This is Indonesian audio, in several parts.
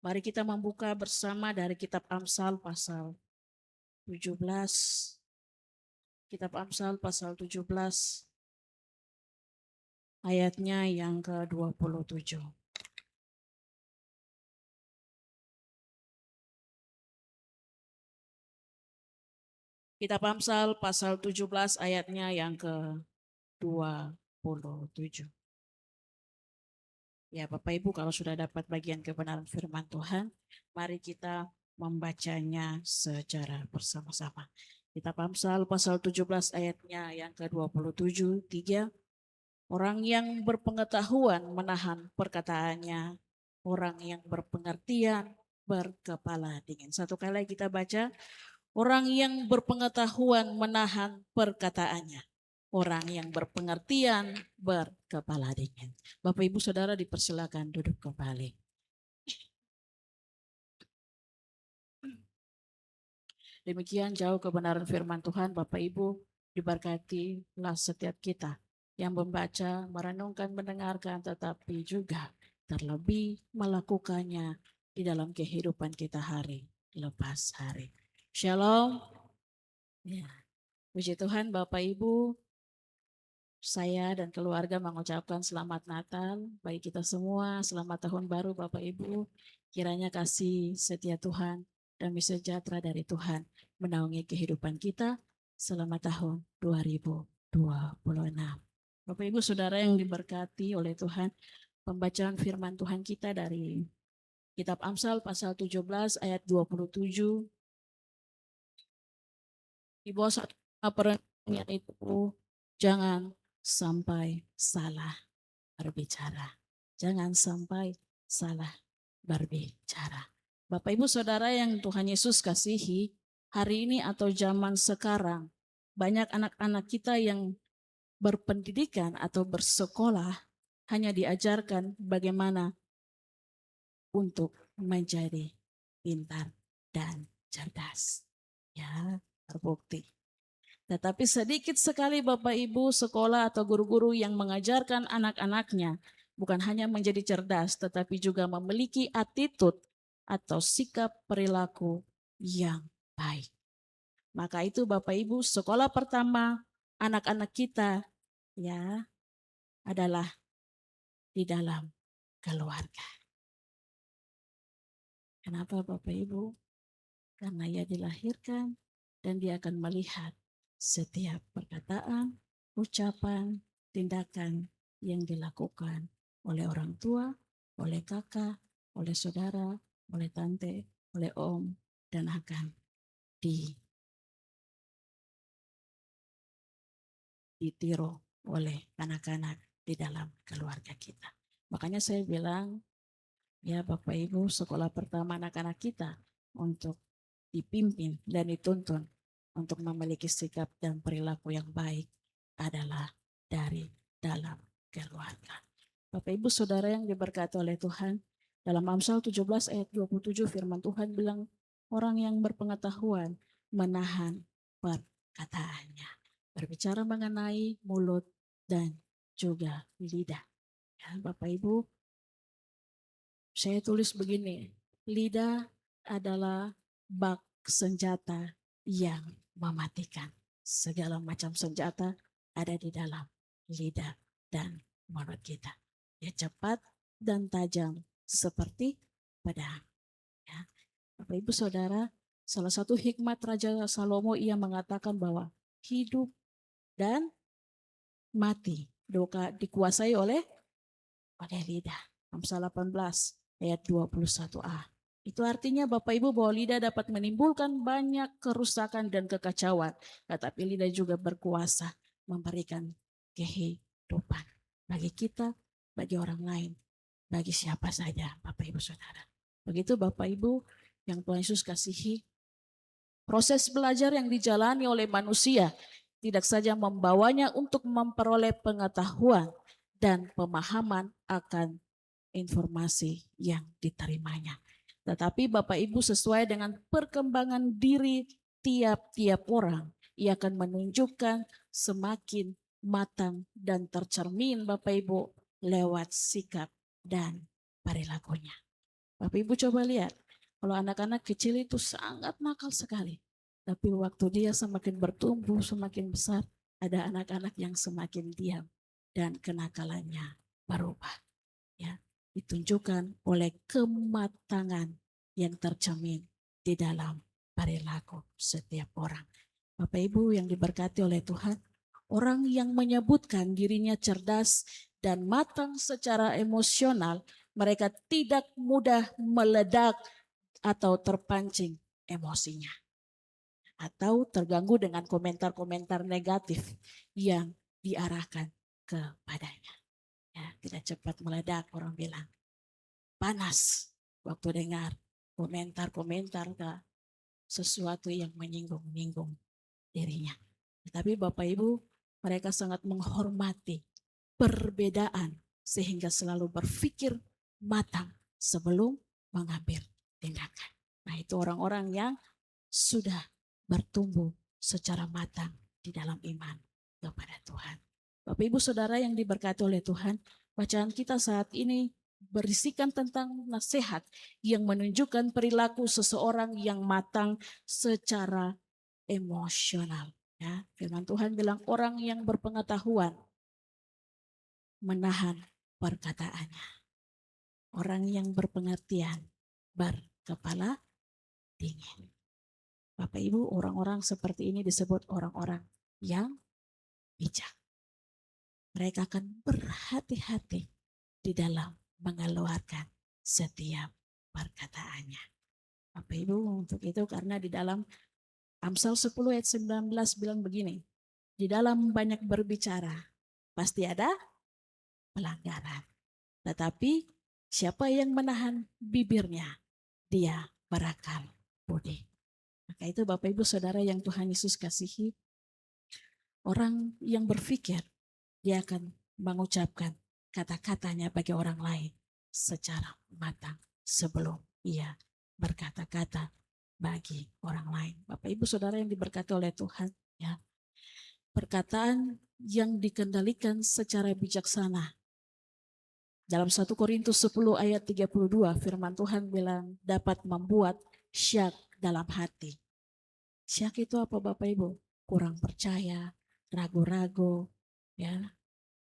Mari kita membuka bersama dari kitab Amsal pasal 17. Kitab Amsal pasal 17 ayatnya yang ke-27. Kitab Amsal pasal 17 ayatnya yang ke-27. Ya Bapak Ibu, kalau sudah dapat bagian kebenaran firman Tuhan, mari kita membacanya secara bersama-sama. Kitab Amsal pasal 17 ayatnya yang ke-27, 3. Orang yang berpengetahuan menahan perkataannya, orang yang berpengertian berkepala dingin. Satu kali kita baca, orang yang berpengetahuan menahan perkataannya, orang yang berpengertian berkepala dingin. Bapak Ibu Saudara dipersilakan duduk kembali. Demikian jauh kebenaran firman Tuhan. Bapak Ibu diberkatilah setiap kita yang membaca, merenungkan, mendengarkan, tetapi juga terlebih melakukannya di dalam kehidupan kita hari lepas hari. Shalom. Ya. Puji Tuhan Bapak Ibu, saya dan keluarga mengucapkan selamat Natal bagi kita semua, selamat tahun baru Bapak Ibu. Kiranya kasih setia Tuhan, damai sejahtera dari Tuhan menaungi kehidupan kita selama tahun 2026. Bapak Ibu Saudara yang diberkati oleh Tuhan, pembacaan firman Tuhan kita dari kitab Amsal pasal 17 ayat 27. Di bawah satu perenungan itu, jangan sampai salah berbicara. Jangan sampai salah berbicara. Bapak Ibu Saudara yang Tuhan Yesus kasihi, hari ini atau zaman sekarang, banyak anak-anak kita yang berpendidikan atau bersekolah hanya diajarkan bagaimana untuk menjadi pintar dan cerdas. Ya, terbukti. Tetapi sedikit sekali Bapak Ibu sekolah atau guru-guru yang mengajarkan anak-anaknya bukan hanya menjadi cerdas, tetapi juga memiliki attitude atau sikap perilaku yang baik. Maka itu Bapak Ibu, sekolah pertama anak-anak kita ya adalah di dalam keluarga. Kenapa Bapak Ibu? Karena ia dilahirkan dan dia akan melihat setiap perkataan, ucapan, tindakan yang dilakukan oleh orang tua, oleh kakak, oleh saudara, oleh tante, oleh om, dan akan ditiru oleh anak-anak di dalam keluarga kita. Makanya saya bilang, ya Bapak Ibu, sekolah pertama anak-anak kita untuk dipimpin dan dituntun untuk memiliki sikap dan perilaku yang baik adalah dari dalam keluarga. Bapak Ibu Saudara yang diberkati oleh Tuhan, dalam Amsal 17 ayat 27 firman Tuhan bilang, orang yang berpengetahuan menahan perkataannya. Berbicara mengenai mulut dan juga lidah. Ya, Bapak Ibu, saya tulis begini, lidah adalah bak senjata yang mematikan. Segala macam senjata ada di dalam lidah dan mulut kita. Ya, cepat dan tajam seperti pedang. Ya. Bapak Ibu Saudara, salah satu hikmat Raja Salomo ia mengatakan bahwa hidup dan mati dikuasai oleh lidah. Amsal 18 ayat 21a. Itu artinya Bapak Ibu bahwa lidah dapat menimbulkan banyak kerusakan dan kekacauan. Tetapi lidah juga berkuasa memberikan kehidupan bagi kita, bagi orang lain, bagi siapa saja Bapak Ibu Saudara. Begitu Bapak Ibu yang Tuhan Yesus kasihi, proses belajar yang dijalani oleh manusia tidak saja membawanya untuk memperoleh pengetahuan dan pemahaman akan informasi yang diterimanya. Tetapi Bapak Ibu sesuai dengan perkembangan diri tiap-tiap orang, ia akan menunjukkan semakin matang dan tercermin Bapak Ibu lewat sikap dan perilakunya. Bapak Ibu coba lihat, kalau anak-anak kecil itu sangat nakal sekali. Tapi waktu dia semakin bertumbuh, semakin besar, ada anak-anak yang semakin diam dan kenakalannya berubah. Ya, ditunjukkan oleh kematangan yang tercermin di dalam perilaku setiap orang. Bapak Ibu yang diberkati oleh Tuhan, orang yang menyebutkan dirinya cerdas dan matang secara emosional, mereka tidak mudah meledak atau terpancing emosinya atau terganggu dengan komentar-komentar negatif yang diarahkan kepadanya. Ya, tidak cepat meledak, orang bilang panas waktu dengar komentar-komentar sesuatu yang menyinggung-nyinggung dirinya. Tetapi Bapak Ibu, mereka sangat menghormati perbedaan sehingga selalu berpikir matang sebelum mengambil tindakan. Nah, itu orang-orang yang sudah bertumbuh secara matang di dalam iman kepada Tuhan. Bapak Ibu Saudara yang diberkati oleh Tuhan, bacaan kita saat ini berisikan tentang nasihat yang menunjukkan perilaku seseorang yang matang secara emosional. Ya, firman Tuhan bilang orang yang berpengetahuan menahan perkataannya. Orang yang berpengertian berkepala dingin. Bapak Ibu, orang-orang seperti ini disebut orang-orang yang bijak. Mereka akan berhati-hati di dalam mengeluarkan setiap perkataannya. Bapak Ibu, untuk itu karena di dalam Amsal 10 ayat 19 bilang begini, di dalam banyak berbicara pasti ada pelanggaran. Tetapi siapa yang menahan bibirnya, dia berakal budi. Maka itu Bapak Ibu Saudara yang Tuhan Yesus kasihi, orang yang berpikir dia akan mengucapkan kata-katanya bagi orang lain secara matang sebelum ia berkata-kata bagi orang lain. Bapak Ibu Saudara yang diberkati oleh Tuhan, ya. Perkataan yang dikendalikan secara bijaksana. Dalam 1 Korintus 10 ayat 32 firman Tuhan bilang dapat membuat syak dalam hati. Syak itu apa Bapak Ibu? Kurang percaya, ragu-ragu, ya.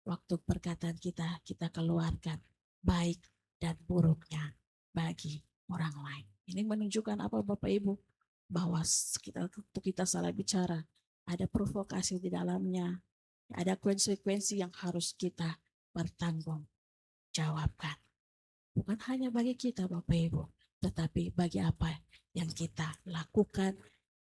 Waktu perkataan kita keluarkan baik dan buruknya bagi orang lain. Ini menunjukkan apa Bapak Ibu? Bahwa kita salah bicara, ada provokasi di dalamnya, ada konsekuensi yang harus kita bertanggung jawabkan. Bukan hanya bagi kita Bapak Ibu, tetapi bagi apa yang kita lakukan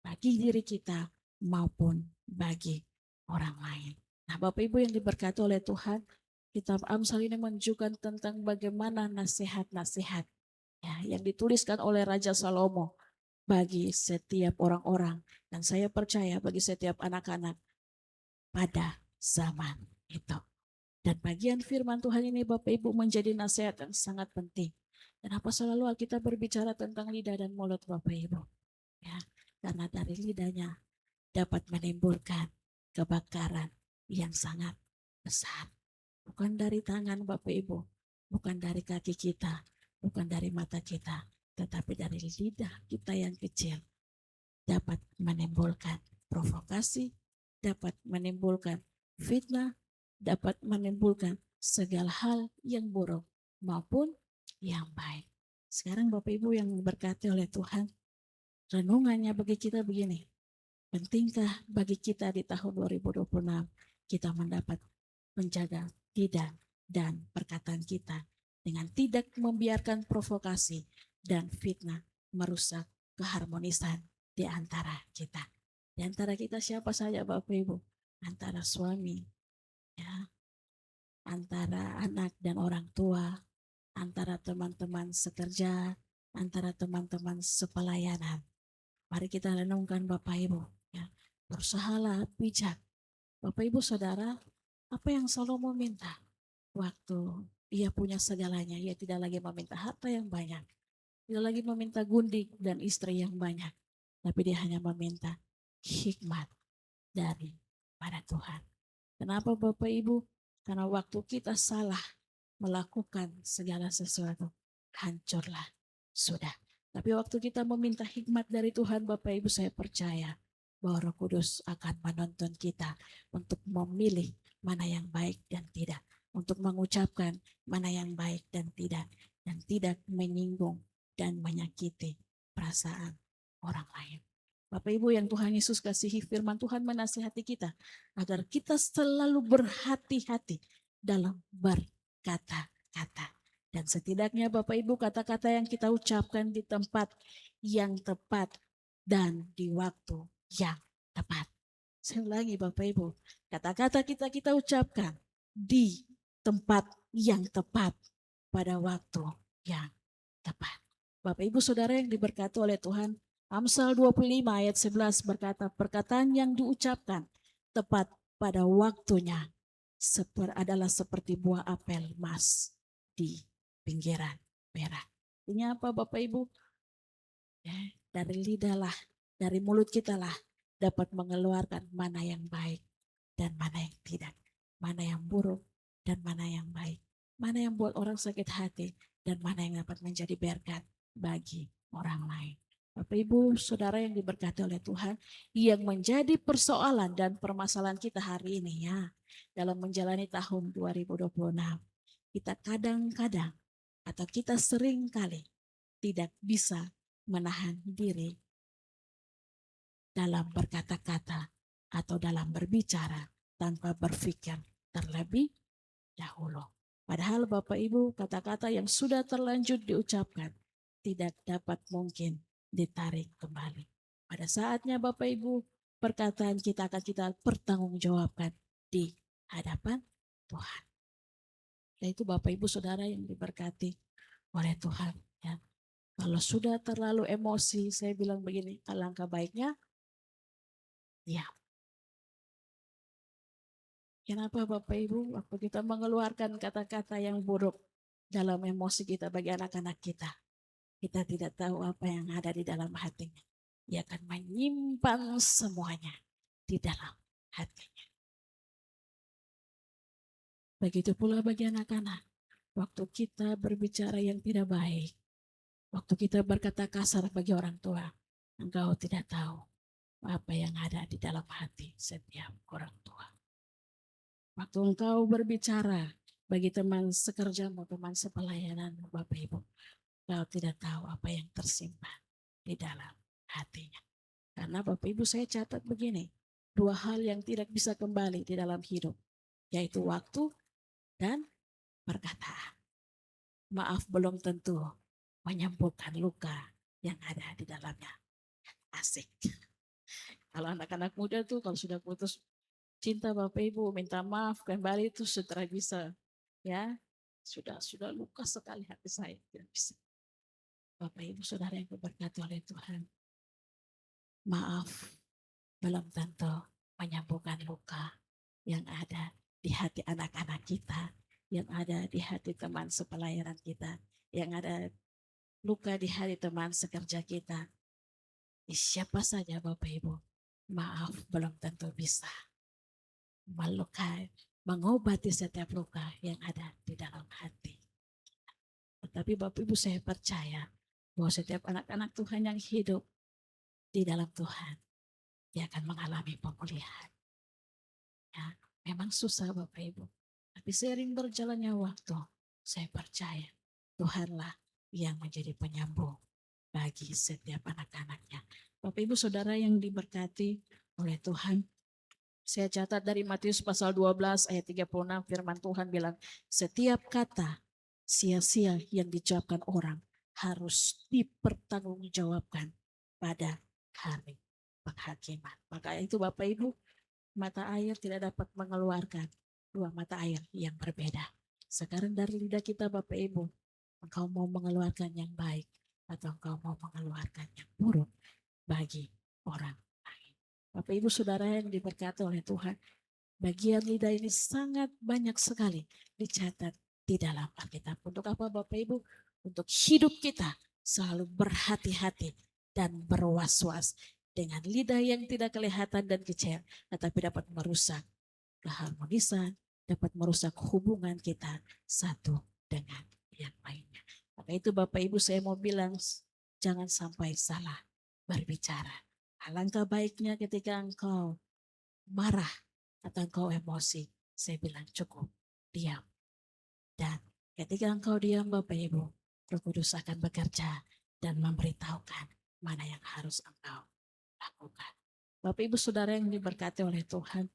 bagi diri kita maupun bagi orang lain. Nah, Bapak Ibu yang diberkati oleh Tuhan, kitab Amsal ini menunjukkan tentang bagaimana nasihat-nasihat ya, yang dituliskan oleh Raja Salomo bagi setiap orang-orang dan saya percaya bagi setiap anak-anak pada zaman itu. Dan bagian firman Tuhan ini Bapak Ibu menjadi nasihat yang sangat penting. Kenapa selalu kita berbicara tentang lidah dan mulut Bapak Ibu? Ya, karena dari lidahnya dapat menimbulkan kebakaran yang sangat besar. Bukan dari tangan Bapak Ibu, bukan dari kaki kita, bukan dari mata kita, tetapi dari lidah kita yang kecil dapat menimbulkan provokasi, dapat menimbulkan fitnah, dapat menimbulkan segala hal yang buruk maupun yang baik. Sekarang Bapak Ibu yang berkati oleh Tuhan, renungannya bagi kita begini, pentingkah bagi kita di tahun 2026 kita mendapat menjaga lidah dan perkataan kita dengan tidak membiarkan provokasi dan fitnah merusak keharmonisan di antara kita. Di antara kita siapa saja Bapak Ibu? Antara suami, ya, antara anak dan orang tua, antara teman-teman sekerja, antara teman-teman sepelayanan. Mari kita renungkan Bapak Ibu, ya. Berusahalah bijak. Bapak Ibu Saudara, apa yang Salomo minta? Waktu ia punya segalanya, ia tidak lagi meminta harta yang banyak, tidak lagi meminta gundik dan istri yang banyak, tapi dia hanya meminta hikmat dari pada Tuhan. Kenapa Bapak Ibu? Karena waktu kita salah melakukan segala sesuatu, hancurlah sudah. Tapi waktu kita meminta hikmat dari Tuhan, Bapak Ibu, saya percaya bahwa Roh Kudus akan menuntun kita untuk memilih mana yang baik dan tidak, untuk mengucapkan mana yang baik dan tidak menyinggung dan menyakiti perasaan orang lain. Bapak Ibu yang Tuhan Yesus kasihi, firman Tuhan menasihati kita agar kita selalu berhati-hati dalam berkata-kata. Dan setidaknya Bapak Ibu, kata-kata yang kita ucapkan di tempat yang tepat dan di waktu yang tepat. Saya ulangi Bapak Ibu, kata-kata kita ucapkan di tempat yang tepat pada waktu yang tepat. Bapak Ibu Saudara yang diberkati oleh Tuhan, Amsal 25 ayat 11 berkata, perkataan yang diucapkan tepat pada waktunya adalah seperti buah apel emas di pinggiran perak. Ini apa Bapak Ibu? Ya, dari lidah lah, dari mulut kita lah dapat mengeluarkan mana yang baik dan mana yang tidak, mana yang buruk dan mana yang baik, mana yang buat orang sakit hati dan mana yang dapat menjadi berkat bagi orang lain. Bapak Ibu Saudara yang diberkati oleh Tuhan, yang menjadi persoalan dan permasalahan kita hari ini ya dalam menjalani tahun 2026, kita kadang-kadang atau kita sering kali tidak bisa menahan diri dalam berkata-kata atau dalam berbicara tanpa berpikir terlebih dahulu. Padahal Bapak Ibu, kata-kata yang sudah terlanjur diucapkan tidak dapat mungkin ditarik kembali. Pada saatnya Bapak Ibu, perkataan kita akan kita pertanggungjawabkan di hadapan Tuhan. Yaitu Bapak Ibu Saudara yang diberkati oleh Tuhan. Ya. Kalau sudah terlalu emosi, saya bilang begini, alangkah baiknya diam. Kenapa Bapak Ibu, waktu kita mengeluarkan kata-kata yang buruk dalam emosi kita bagi anak-anak kita tidak tahu apa yang ada di dalam hatinya. Dia akan menyimpan semuanya di dalam hatinya. Begitu pula bagi anak-anak, waktu kita berbicara yang tidak baik, waktu kita berkata kasar bagi orang tua, engkau tidak tahu apa yang ada di dalam hati setiap orang tua. Waktu engkau berbicara bagi teman sekerjamu, teman sepelayanan Bapak Ibu, engkau tidak tahu apa yang tersimpan di dalam hatinya. Karena Bapak Ibu saya catat begini, dua hal yang tidak bisa kembali di dalam hidup, yaitu waktu dan perkataan. Maaf belum tentu menyembuhkan luka yang ada di dalamnya. Asik. Kalau anak-anak muda tuh kalau sudah putus cinta Bapak Ibu minta maaf kembali itu setelah bisa, ya sudah luka sekali hati saya, tidak bisa. Bapak Ibu Saudara yang diberkati oleh Tuhan, maaf belum tentu menyembuhkan luka yang ada di hati anak-anak kita, yang ada di hati teman sepelayanan kita, yang ada luka di hati teman sekerja kita. Siapa saja Bapak Ibu, maaf belum tentu bisa melukai, mengobati setiap luka yang ada di dalam hati. Tetapi Bapak Ibu saya percaya bahwa setiap anak-anak Tuhan yang hidup di dalam Tuhan, dia akan mengalami pemulihan. Ya, memang susah Bapak Ibu, tapi seiring berjalannya waktu, saya percaya Tuhanlah yang menjadi penyambung bagi setiap anak-anaknya. Bapak Ibu Saudara yang diberkati oleh Tuhan, saya catat dari Matius pasal 12 ayat 36 firman Tuhan bilang, setiap kata sia-sia yang diucapkan orang harus dipertanggungjawabkan pada hari penghakiman. Maka itu Bapak Ibu, mata air tidak dapat mengeluarkan dua mata air yang berbeda. Sekarang dari lidah kita Bapak Ibu, engkau mau mengeluarkan yang baik atau engkau mau mengeluarkan yang buruk bagi orang lain. Bapak Ibu Saudara yang diberkati oleh Tuhan, bagian lidah ini sangat banyak sekali dicatat di dalam Alkitab. Untuk apa Bapak Ibu? Untuk hidup kita selalu berhati-hati dan berwas-was dengan lidah yang tidak kelihatan dan kecil, tetapi dapat merusak keharmonisan, dapat merusak hubungan kita satu dengan yang lainnya. Maka itu Bapak Ibu saya mau bilang, jangan sampai salah berbicara. Alangkah baiknya ketika engkau marah atau engkau emosi, saya bilang cukup, diam. Dan ketika engkau diam Bapak Ibu, Roh Kudus akan bekerja dan memberitahukan mana yang harus engkau lakukan. Bapak Ibu Saudara yang diberkati oleh Tuhan,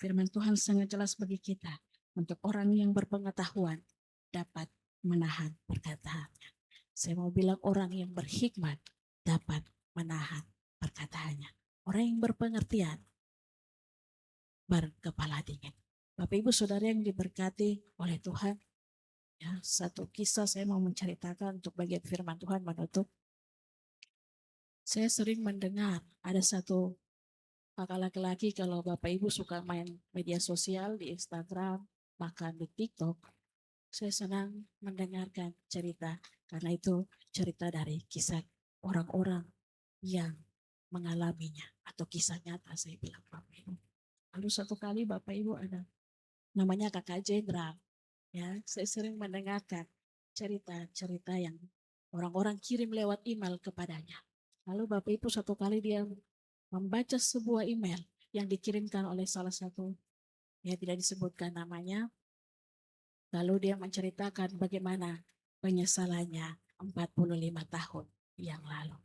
firman Tuhan sangat jelas bagi kita. Untuk orang yang berpengetahuan dapat menahan perkataannya. Saya mau bilang orang yang berhikmat dapat menahan perkataannya. Orang yang berpengertian berkepala dingin. Bapak Ibu Saudara yang diberkati oleh Tuhan, ya, satu kisah saya mau menceritakan untuk bagian firman Tuhan menutup. Saya sering mendengar ada satu kakak laki-laki, kalau Bapak Ibu suka main media sosial di Instagram, bahkan di TikTok, saya senang mendengarkan cerita, karena itu cerita dari kisah orang-orang yang mengalaminya atau kisah nyata, saya bilang Bapak Ibu. Lalu satu kali Bapak Ibu ada namanya Kakak Jenderal, ya, saya sering mendengarkan cerita-cerita yang orang-orang kirim lewat email kepadanya. Lalu Bapak Ibu satu kali dia membaca sebuah email yang dikirimkan oleh salah satu, ya tidak disebutkan namanya, lalu dia menceritakan bagaimana penyesalannya 45 tahun yang lalu.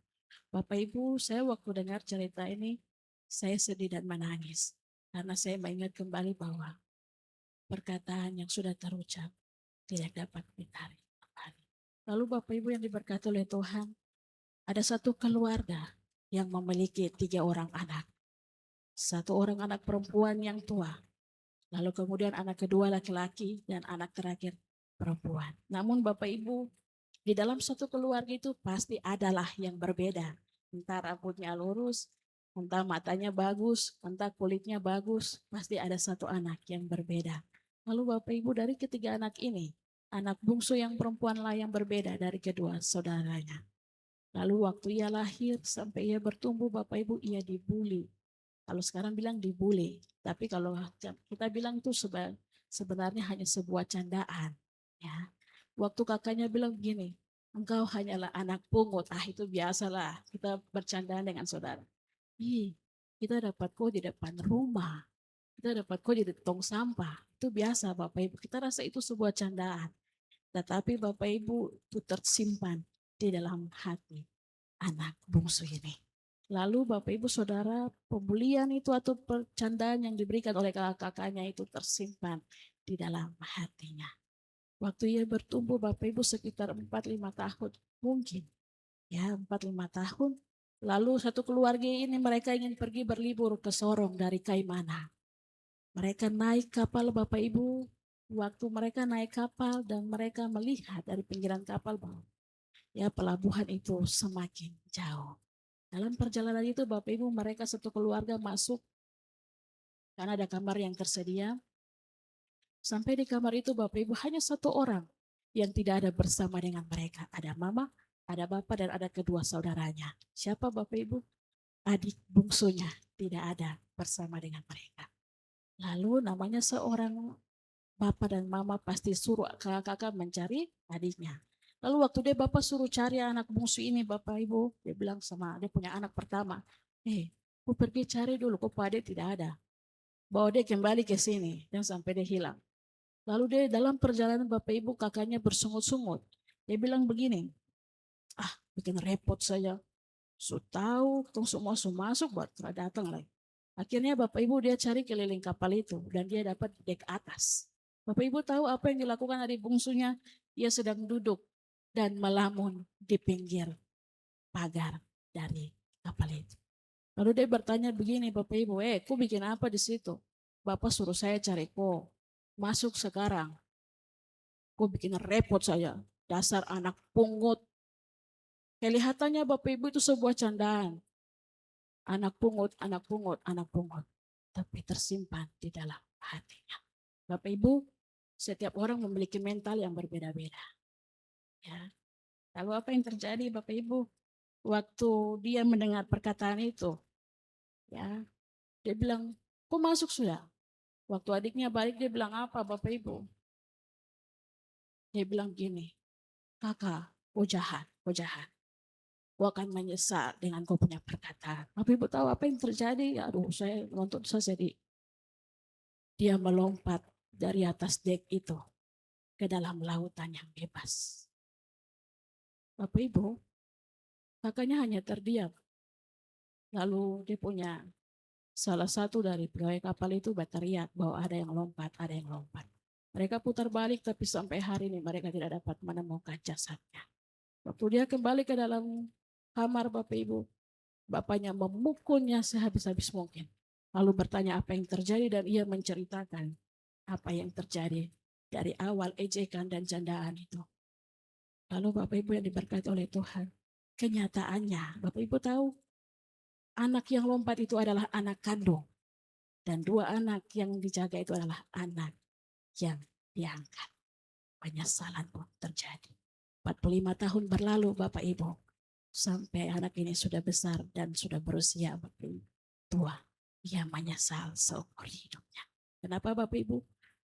Bapak Ibu, saya waktu dengar cerita ini, saya sedih dan menangis. Karena saya mengingat kembali bahwa perkataan yang sudah terucap tidak dapat ditarik kembali. Lalu Bapak Ibu yang diberkati oleh Tuhan, ada satu keluarga yang memiliki 3 orang anak. Satu orang anak perempuan yang tua, lalu kemudian anak kedua laki-laki, dan anak terakhir perempuan. Namun Bapak Ibu, di dalam satu keluarga itu pasti adalah yang berbeda. Entah rambutnya lurus, entah matanya bagus, entah kulitnya bagus, pasti ada satu anak yang berbeda. Lalu Bapak Ibu, dari ketiga anak ini, anak bungsu yang perempuanlah yang berbeda dari kedua saudaranya. Lalu waktu ia lahir sampai ia bertumbuh, Bapak Ibu, ia dibully. Kalau sekarang bilang dibully, tapi kalau kita bilang itu sebenarnya hanya sebuah candaan. Ya, waktu kakaknya bilang begini, engkau hanyalah anak pungut. Ah, itu biasalah kita bercandaan dengan saudara. Ih, kita dapat kau di depan rumah, kita dapat kau di tong sampah. Itu biasa Bapak Ibu. Kita rasa itu sebuah candaan. Tetapi Bapak Ibu, itu tersimpan di dalam hati anak bungsu ini. Lalu Bapak Ibu Saudara, pembulian itu atau percandaan yang diberikan oleh kakak-kakaknya itu tersimpan di dalam hatinya. Waktu ia bertumbuh Bapak Ibu sekitar 4-5 tahun mungkin, ya 4-5 tahun. Lalu satu keluarga ini mereka ingin pergi berlibur ke Sorong dari Kaimana. Mereka naik kapal Bapak Ibu. Waktu mereka naik kapal dan mereka melihat dari pinggiran kapal bahwa ya pelabuhan itu semakin jauh. Dalam perjalanan itu Bapak Ibu, mereka satu keluarga masuk karena ada kamar yang tersedia. Sampai di kamar itu Bapak Ibu, hanya satu orang yang tidak ada bersama dengan mereka. Ada mama, ada bapak, dan ada kedua saudaranya. Siapa Bapak Ibu? Adik bungsunya tidak ada bersama dengan mereka. Lalu namanya seorang bapak dan mama pasti suruh kakak-kakak mencari adiknya. Lalu waktu dia bapak suruh cari anak bungsu ini Bapak Ibu, dia bilang sama dia punya anak pertama, ku pergi cari dulu, kok Pak Ade tidak ada. Bawa dia kembali ke sini, dan sampai dia hilang. Lalu dia dalam perjalanan Bapak Ibu kakaknya bersungut-sungut. Dia bilang begini, bikin repot saya. So tahu, tong semua so masuk, buat datang lagi. Akhirnya Bapak Ibu dia cari keliling kapal itu, dan dia dapat dek atas. Bapak Ibu tahu apa yang dilakukan adik bungsunya? Dia sedang duduk dan melamun di pinggir pagar dari kapal itu. Lalu dia bertanya begini, Bapak Ibu, kok bikin apa di situ? Bapak suruh saya cari kok, masuk sekarang. Kok bikin repot saya, dasar anak pungut. Kelihatannya Bapak Ibu itu sebuah candaan. Anak pungut, anak pungut, anak pungut. Tapi tersimpan di dalam hatinya. Bapak Ibu, setiap orang memiliki mental yang berbeda-beda. Ya. Lalu apa yang terjadi Bapak Ibu? Waktu dia mendengar perkataan itu, ya, dia bilang, kok masuk sudah? Waktu adiknya balik dia bilang apa Bapak Ibu? Dia bilang gini, kakak, kau jahat, kau jahat. Kau akan menyesal dengan kau punya perkataan. Tapi ibu tahu apa yang terjadi? Aduh, saya nonton saja dia melompat dari atas dek itu ke dalam lautan yang bebas. Bapak Ibu, kakaknya hanya terdiam. Lalu dia punya salah satu dari pegawai kapal itu berteriak bahwa ada yang lompat, ada yang lompat. Mereka putar balik tapi sampai hari ini mereka tidak dapat menemukan jasadnya. Waktu dia kembali ke dalam kamar Bapak Ibu, bapaknya memukulnya sehabis-habis mungkin. Lalu bertanya apa yang terjadi dan ia menceritakan apa yang terjadi dari awal ejekan dan candaan itu. Lalu Bapak Ibu yang diberkati oleh Tuhan, kenyataannya Bapak Ibu tahu anak yang lompat itu adalah anak kandung dan dua anak yang dijaga itu adalah anak yang diangkat. Penyesalan pun terjadi. 45 tahun berlalu Bapak Ibu, sampai anak ini sudah besar dan sudah berusia tua. Ia menyesal seumur hidupnya. Kenapa Bapak Ibu?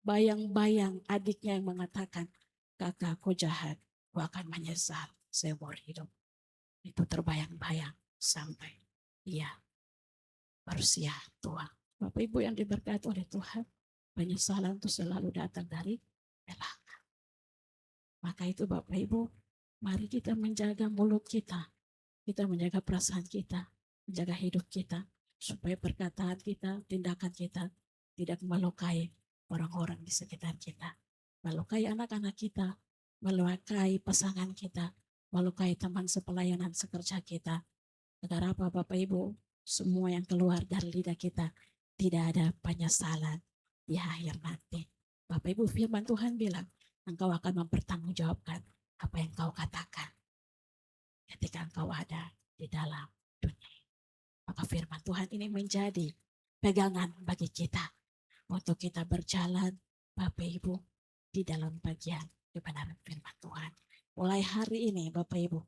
Bayang-bayang adiknya yang mengatakan, kakakku jahat, aku akan menyesal seumur hidup. Itu terbayang-bayang sampai ia berusia tua. Bapak Ibu yang diberkati oleh Tuhan, penyesalan itu selalu datang dari belakang. Maka itu Bapak Ibu, mari kita menjaga mulut kita menjaga perasaan kita, menjaga hidup kita, supaya perkataan kita, tindakan kita tidak melukai orang-orang di sekitar kita, melukai anak-anak kita, melukai pasangan kita, melukai teman sepelayanan sekerja kita. Agar apa Bapak Ibu, semua yang keluar dari lidah kita tidak ada penyesalan di akhir nanti. Bapak Ibu, firman Tuhan bilang, engkau akan mempertanggungjawabkan apa yang kau katakan ketika engkau ada di dalam dunia. Maka firman Tuhan ini menjadi pegangan bagi kita untuk kita berjalan Bapak Ibu di dalam bagian kebenaran firman Tuhan. Mulai hari ini Bapak Ibu,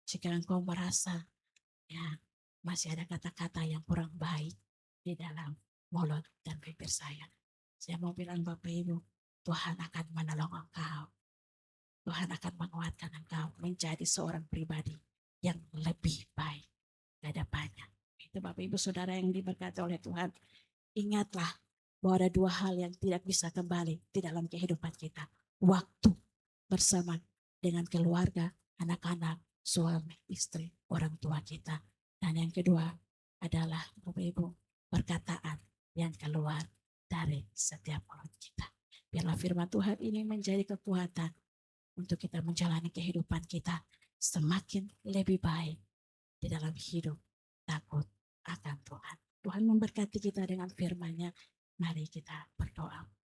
jika engkau merasa ya masih ada kata-kata yang kurang baik di dalam mulut dan bibir saya mau bilang Bapak Ibu, Tuhan akan menolong engkau. Tuhan akan menguatkan engkau menjadi seorang pribadi yang lebih baik ke depannya. Itu Bapak Ibu Saudara yang diberkati oleh Tuhan. Ingatlah bahwa ada dua hal yang tidak bisa kembali di dalam kehidupan kita. Waktu bersama dengan keluarga, anak-anak, suami, istri, orang tua kita. Dan yang kedua adalah Bapak Ibu, perkataan yang keluar dari setiap mulut kita. Biarlah firman Tuhan ini menjadi kekuatan untuk kita menjalani kehidupan kita semakin lebih baik di dalam hidup takut akan Tuhan. Tuhan memberkati kita dengan firman-Nya. Mari kita berdoa.